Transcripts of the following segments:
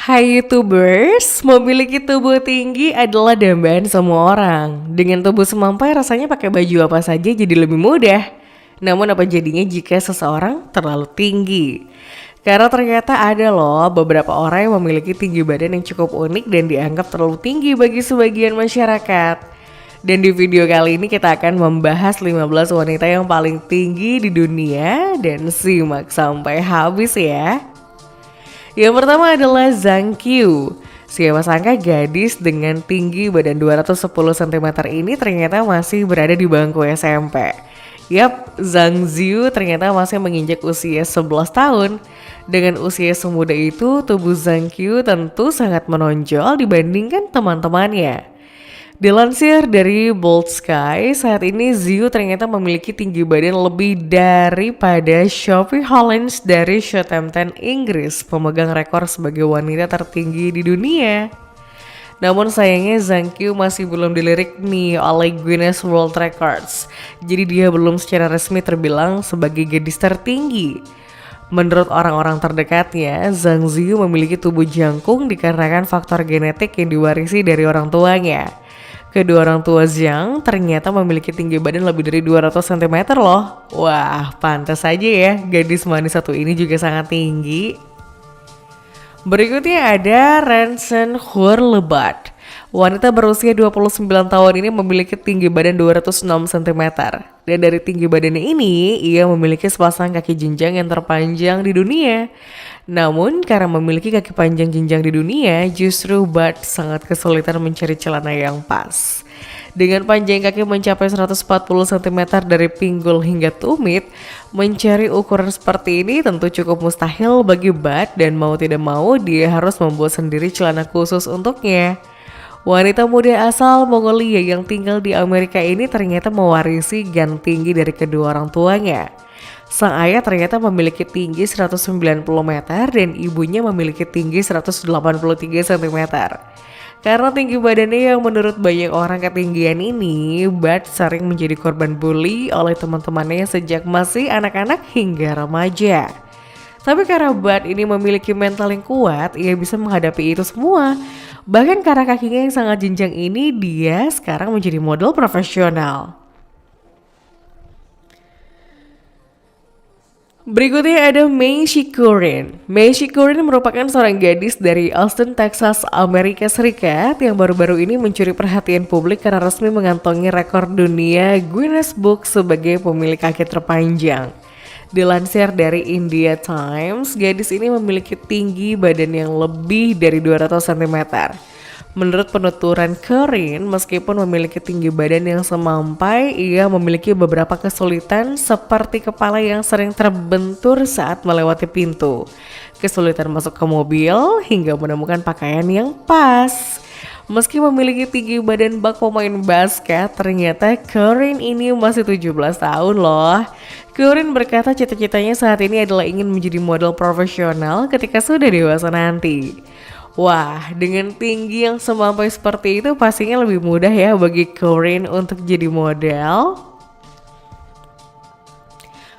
Hai YouTubers, memiliki tubuh tinggi adalah dambaan semua orang. Dengan tubuh semampai rasanya pakai baju apa saja jadi lebih mudah. Namun apa jadinya jika seseorang terlalu tinggi? Karena ternyata ada loh beberapa orang yang memiliki tinggi badan yang cukup unik dan dianggap terlalu tinggi bagi sebagian masyarakat. Dan di video kali ini kita akan membahas 15 wanita yang paling tinggi di dunia dan simak sampai habis ya. Yang pertama adalah Zhang Qiu. Siapa sangka gadis dengan tinggi badan 210 cm ini ternyata masih berada di bangku SMP. Yap, Zhang Ziyu ternyata masih menginjak usia 11 tahun. Dengan usia semuda itu, tubuh Zhang Qiu tentu sangat menonjol dibandingkan teman-temannya. Dilansir dari Bold Sky, saat ini Ziyu ternyata memiliki tinggi badan lebih daripada Sophie Hollins dari Southampton, Inggris, pemegang rekor sebagai wanita tertinggi di dunia. Namun sayangnya Zhang Qiu masih belum dilirik nih oleh Guinness World Records. Jadi dia belum secara resmi terbilang sebagai gadis tertinggi. Menurut orang-orang terdekatnya, Zhang Ziyu memiliki tubuh jangkung dikarenakan faktor genetik yang diwarisi dari orang tuanya. Kedua orang tua Zhang ternyata memiliki tinggi badan lebih dari 200 cm loh. Wah, pantas saja ya, gadis manis satu ini juga sangat tinggi. Berikutnya ada Rensen Hurlebut. Wanita berusia 29 tahun ini memiliki tinggi badan 206 cm. Dan dari tinggi badannya ini, ia memiliki sepasang kaki jenjang yang terpanjang di dunia. Namun karena memiliki kaki panjang jenjang di dunia, justru Butt sangat kesulitan mencari celana yang pas. Dengan panjang kaki mencapai 140 cm dari pinggul hingga tumit, mencari ukuran seperti ini tentu cukup mustahil bagi Butt dan mau tidak mau dia harus membuat sendiri celana khusus untuknya. Wanita muda asal Mongolia yang tinggal di Amerika ini ternyata mewarisi gan tinggi dari kedua orang tuanya. Sang ayah ternyata memiliki tinggi 190 meter dan ibunya memiliki tinggi 183 cm. Karena tinggi badannya yang menurut banyak orang ketinggian ini, Butt sering menjadi korban bully oleh teman-temannya sejak masih anak-anak hingga remaja. Tapi karena Butt ini memiliki mental yang kuat, ia bisa menghadapi itu semua. Bahkan karena kakinya yang sangat jenjang ini, dia sekarang menjadi model profesional. Berikutnya ada Mei Shikurin. Mei Shikurin merupakan seorang gadis dari Austin, Texas, Amerika Serikat yang baru-baru ini mencuri perhatian publik karena resmi mengantongi rekor dunia Guinness Book sebagai pemilik kaki terpanjang. Dilansir dari India Times, gadis ini memiliki tinggi badan yang lebih dari 200 cm. Menurut penuturan Corinne, meskipun memiliki tinggi badan yang semampai, ia memiliki beberapa kesulitan seperti kepala yang sering terbentur saat melewati pintu, kesulitan masuk ke mobil, hingga menemukan pakaian yang pas. Meski memiliki tinggi badan bak pemain basket, ternyata Corinne ini masih 17 tahun loh. Corinne berkata cita-citanya saat ini adalah ingin menjadi model profesional ketika sudah dewasa nanti. Wah, dengan tinggi yang semampai seperti itu pastinya lebih mudah ya bagi Corinne untuk jadi model.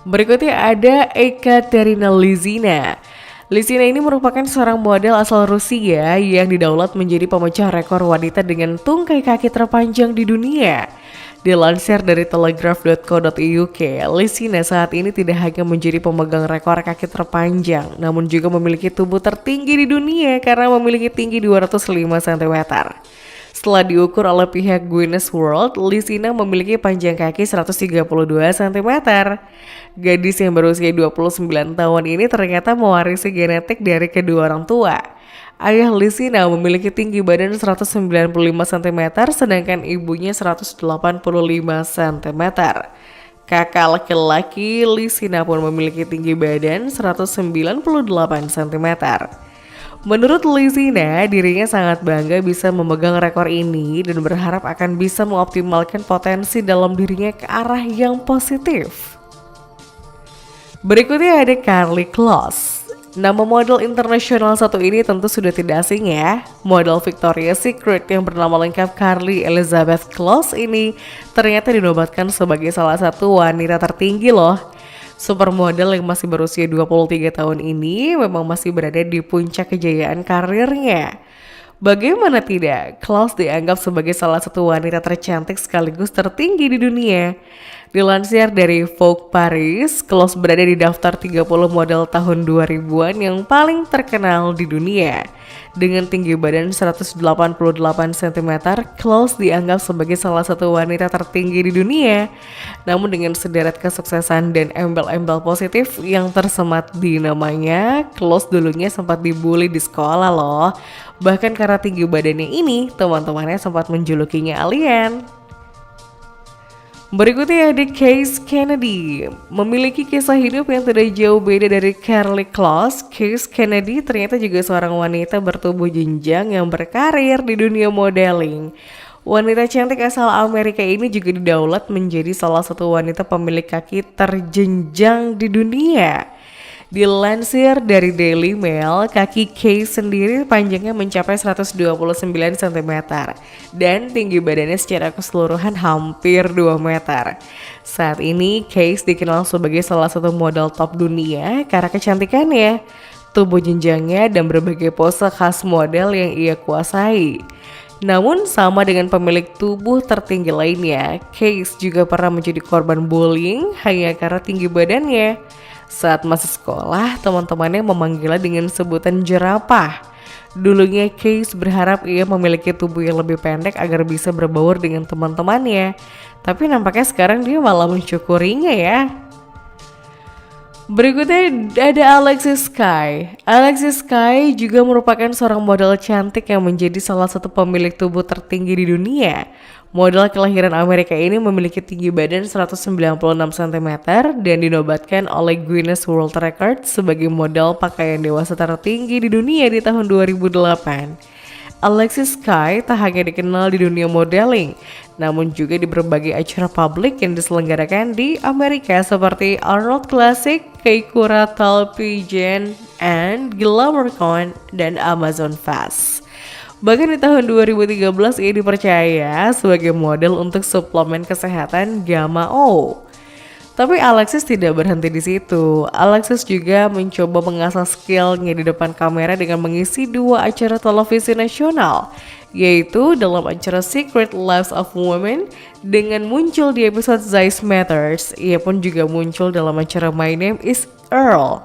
Berikutnya ada Ekaterina Lizina. Lizina ini merupakan seorang model asal Rusia yang didaulat menjadi pemecah rekor wanita dengan tungkai kaki terpanjang di dunia. Dilansir dari telegraph.co.uk, Lizina saat ini tidak hanya menjadi pemegang rekor kaki terpanjang, namun juga memiliki tubuh tertinggi di dunia karena memiliki tinggi 205 cm. Setelah diukur oleh pihak Guinness World, Lizina memiliki panjang kaki 132 cm. Gadis yang berusia 29 tahun ini ternyata mewarisi genetik dari kedua orang tua. Ayah Lizina memiliki tinggi badan 195 cm sedangkan ibunya 185 cm. Kakak laki-laki Lizina pun memiliki tinggi badan 198 cm. Menurut Lizina, dirinya sangat bangga bisa memegang rekor ini dan berharap akan bisa mengoptimalkan potensi dalam dirinya ke arah yang positif. Berikutnya ada Karlie Kloss. Nama model internasional satu ini tentu sudah tidak asing ya. Model Victoria's Secret yang bernama lengkap Karlie Elizabeth Kloss ini ternyata dinobatkan sebagai salah satu wanita tertinggi loh. Supermodel yang masih berusia 23 tahun ini memang masih berada di puncak kejayaan karirnya. Bagaimana tidak, Klaus dianggap sebagai salah satu wanita tercantik sekaligus tertinggi di dunia. Dilansir dari Vogue Paris, Klaus berada di daftar 30 model tahun 2000-an yang paling terkenal di dunia. Dengan tinggi badan 188 cm, Klaus dianggap sebagai salah satu wanita tertinggi di dunia. Namun dengan sederet kesuksesan dan embel-embel positif yang tersemat di namanya, Klaus dulunya sempat dibully di sekolah loh. Bahkan karena tinggi badannya ini, teman-temannya sempat menjulukinya alien. Berikutnya ada Case Kennedy. Memiliki kisah hidup yang tidak jauh beda dari Karlie Kloss, Case Kennedy ternyata juga seorang wanita bertubuh jenjang yang berkarir di dunia modeling. Wanita cantik asal Amerika ini juga didaulat menjadi salah satu wanita pemilik kaki terjenjang di dunia. Dilansir dari Daily Mail, kaki Case sendiri panjangnya mencapai 129 cm dan tinggi badannya secara keseluruhan hampir 2 meter. Saat ini, Case dikenal sebagai salah satu model top dunia karena kecantikannya, tubuh jenjangnya, dan berbagai pose khas model yang ia kuasai. Namun sama dengan pemilik tubuh tertinggi lainnya, Case juga pernah menjadi korban bullying hanya karena tinggi badannya. Saat masih sekolah, teman-temannya memanggilnya dengan sebutan jerapah. Dulunya Case berharap ia memiliki tubuh yang lebih pendek agar bisa berbaur dengan teman-temannya. Tapi nampaknya sekarang dia malah mensyukurinya ya. Berikutnya ada Alexis Sky. Alexis Sky juga merupakan seorang model cantik yang menjadi salah satu pemilik tubuh tertinggi di dunia. Model kelahiran Amerika ini memiliki tinggi badan 196 cm dan dinobatkan oleh Guinness World Records sebagai model pakaian dewasa tertinggi di dunia di tahun 2008. Alexis Sky tak hanya dikenal di dunia modeling, namun juga di berbagai acara publik yang diselenggarakan di Amerika seperti Arnold Classic, Keikura Television, and GlamourCon, dan Amazon Fest. Bahkan di tahun 2013 ia dipercaya sebagai model untuk suplemen kesehatan Gamma O. Tapi Alexis tidak berhenti di situ. Alexis juga mencoba mengasah skillnya di depan kamera dengan mengisi 2 acara televisi nasional, yaitu dalam acara Secret Lives of Women dengan muncul di episode Size Matters. Ia pun juga muncul dalam acara My Name is Earl.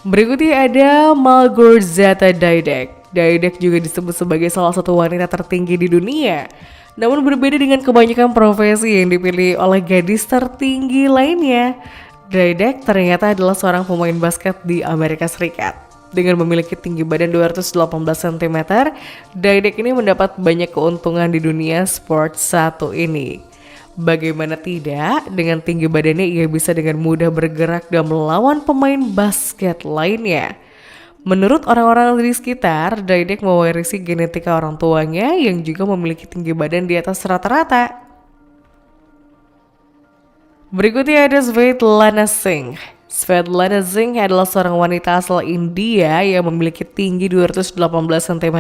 Berikutnya ada Malgorzata Didek. Didek juga disebut sebagai salah satu wanita tertinggi di dunia. Namun berbeda dengan kebanyakan profesi yang dipilih oleh gadis tertinggi lainnya, Didek ternyata adalah seorang pemain basket di Amerika Serikat. Dengan memiliki tinggi badan 218 cm, Didek ini mendapat banyak keuntungan di dunia sport satu ini. Bagaimana tidak, dengan tinggi badannya ia bisa dengan mudah bergerak dan melawan pemain basket lainnya. Menurut orang-orang di sekitar, Didek mewarisi genetika orang tuanya yang juga memiliki tinggi badan di atas rata-rata. Berikutnya ada Svetlana Singh. Svetlana Singh adalah seorang wanita asal India yang memiliki tinggi 218 cm.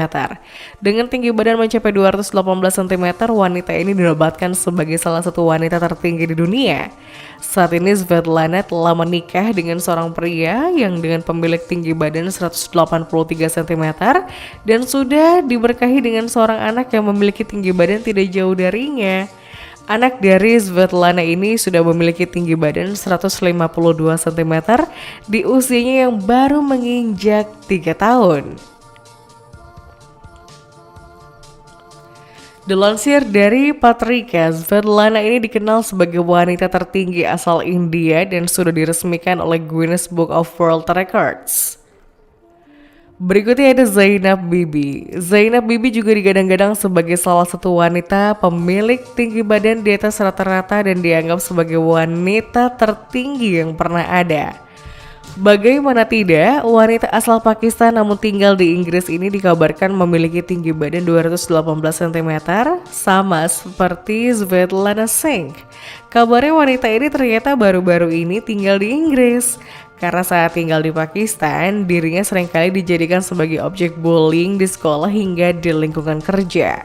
Dengan tinggi badan mencapai 218 cm, wanita ini dinobatkan sebagai salah satu wanita tertinggi di dunia. Saat ini Svetlana telah menikah dengan seorang pria yang dengan pemilik tinggi badan 183 cm dan sudah diberkahi dengan seorang anak yang memiliki tinggi badan tidak jauh darinya. Anak dari Svetlana ini sudah memiliki tinggi badan 152 cm di usianya yang baru menginjak 3 tahun. Dilansir dari Patrika, Svetlana ini dikenal sebagai wanita tertinggi asal India dan sudah diresmikan oleh Guinness Book of World Records. Berikutnya ada Zainab Bibi. Zainab Bibi juga digadang-gadang sebagai salah satu wanita pemilik tinggi badan di atas rata-rata dan dianggap sebagai wanita tertinggi yang pernah ada. Bagaimana tidak, wanita asal Pakistan namun tinggal di Inggris ini dikabarkan memiliki tinggi badan 218 cm, sama seperti Svetlana Singh. Kabarnya wanita ini ternyata baru-baru ini tinggal di Inggris. Karena saat tinggal di Pakistan, dirinya seringkali dijadikan sebagai objek bullying di sekolah hingga di lingkungan kerja.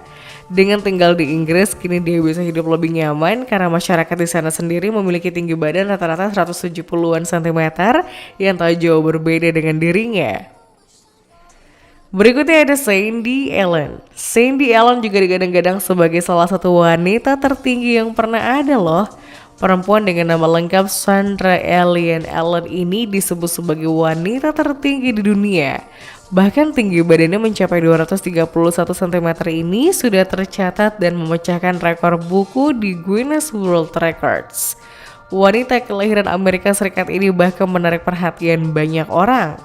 Dengan tinggal di Inggris, kini dia bisa hidup lebih nyaman karena masyarakat di sana sendiri memiliki tinggi badan rata-rata 170-an cm yang tak jauh berbeda dengan dirinya. Berikutnya ada Sandy Allen. Sandy Allen juga digadang-gadang sebagai salah satu wanita tertinggi yang pernah ada loh. Perempuan dengan nama lengkap Sandra Ellen Allen ini disebut sebagai wanita tertinggi di dunia. Bahkan tinggi badannya mencapai 231 cm ini sudah tercatat dan memecahkan rekor buku di Guinness World Records. Wanita kelahiran Amerika Serikat ini bahkan menarik perhatian banyak orang.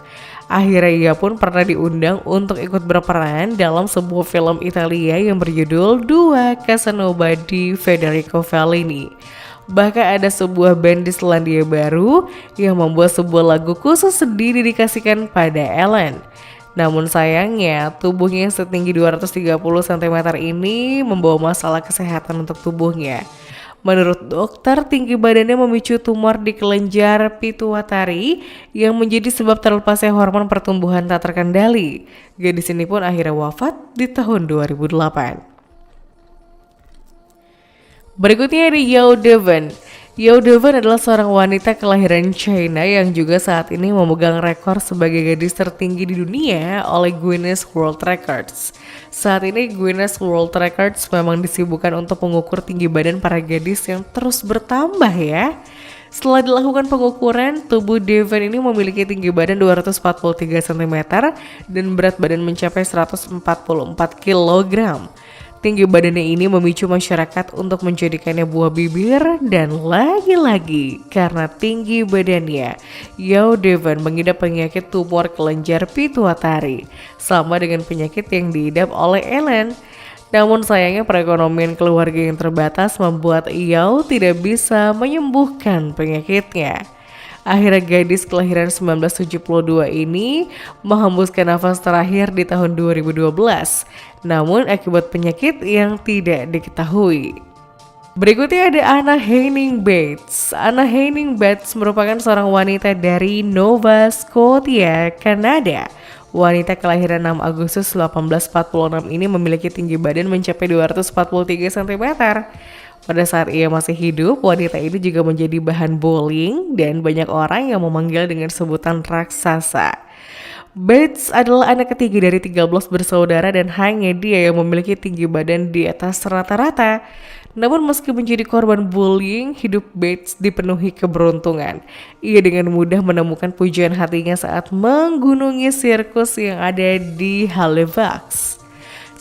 Akhirnya ia pun pernah diundang untuk ikut berperan dalam sebuah film Italia yang berjudul Dua Casanova di Federico Fellini. Bahkan ada sebuah band di Selandia Baru yang membuat sebuah lagu khusus sendiri dikasihkan pada Ellen. Namun sayangnya tubuhnya yang setinggi 230 cm ini membawa masalah kesehatan untuk tubuhnya. Menurut dokter, tinggi badannya memicu tumor di kelenjar pituitari yang menjadi sebab terlepasnya hormon pertumbuhan tak terkendali. Gadis ini pun akhirnya wafat di tahun 2008. Berikutnya ada Yao Devon. Yao Devon adalah seorang wanita kelahiran China yang juga saat ini memegang rekor sebagai gadis tertinggi di dunia oleh Guinness World Records. Saat ini Guinness World Records memang disibukkan untuk mengukur tinggi badan para gadis yang terus bertambah ya. Setelah dilakukan pengukuran, tubuh Devon ini memiliki tinggi badan 243 cm dan berat badan mencapai 144 kg. Tinggi badannya ini memicu masyarakat untuk menjadikannya buah bibir dan lagi-lagi karena tinggi badannya, Yao Devon mengidap penyakit tumor kelenjar pituitari sama dengan penyakit yang diidap oleh Ellen. Namun sayangnya perekonomian keluarga yang terbatas membuat Yao tidak bisa menyembuhkan penyakitnya. Akhirnya gadis kelahiran 1972 ini menghembuskan nafas terakhir di tahun 2012, namun akibat penyakit yang tidak diketahui. Berikutnya ada Anna Henning Bates. Anna Henning Bates merupakan seorang wanita dari Nova Scotia, Kanada. Wanita kelahiran 6 Agustus 1846 ini memiliki tinggi badan mencapai 243 cm. Pada saat ia masih hidup, wanita ini juga menjadi bahan bullying dan banyak orang yang memanggil dengan sebutan raksasa. Bates adalah anak ketiga dari 13 bersaudara dan hanya dia yang memiliki tinggi badan di atas rata-rata. Namun meski menjadi korban bullying, hidup Bates dipenuhi keberuntungan. Ia dengan mudah menemukan pujian hatinya saat menggunungi sirkus yang ada di Halifax.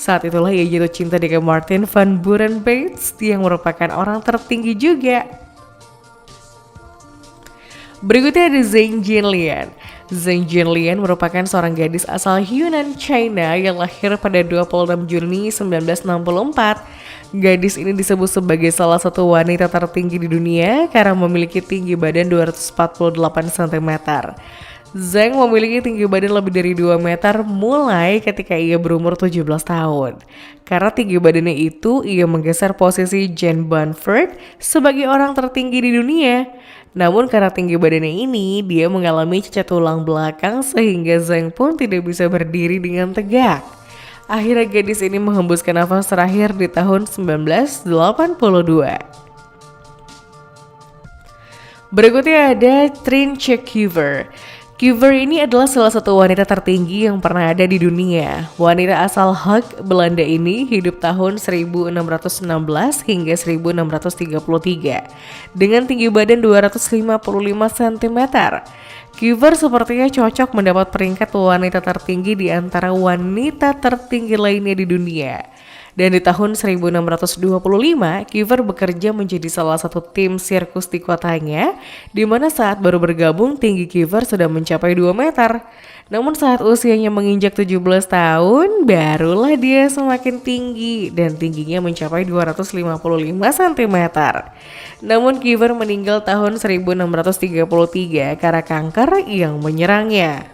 Saat itulah ia jatuh cinta dengan Martin Van Buren Bates yang merupakan orang tertinggi juga. Berikutnya ada Zhang Jinlian. Zhang Jinlian merupakan seorang gadis asal Yunnan, China yang lahir pada 26 Juni 1964. Gadis ini disebut sebagai salah satu wanita tertinggi di dunia karena memiliki tinggi badan 248 cm. Zhang memiliki tinggi badan lebih dari 2 meter mulai ketika ia berumur 17 tahun. Karena tinggi badannya itu, ia menggeser posisi Jane Bamford sebagai orang tertinggi di dunia. Namun karena tinggi badannya ini, dia mengalami cacat tulang belakang sehingga Zhang pun tidak bisa berdiri dengan tegak. Akhirnya gadis ini menghembuskan nafas terakhir di tahun 1982. Berikutnya ada Trine Chekhuver. Chekhuver ini adalah salah satu wanita tertinggi yang pernah ada di dunia. Wanita asal Hague, Belanda ini hidup tahun 1616 hingga 1633 dengan tinggi badan 255 cm. Chekhuver sepertinya cocok mendapat peringkat wanita tertinggi di antara wanita tertinggi lainnya di dunia. Dan di tahun 1625, Chekhuver bekerja menjadi salah satu tim sirkus di kotanya, di mana saat baru bergabung tinggi Chekhuver sudah mencapai 2 meter. Namun saat usianya menginjak 17 tahun, barulah dia semakin tinggi dan tingginya mencapai 255 cm. Namun Chekhuver meninggal tahun 1633 karena kanker yang menyerangnya.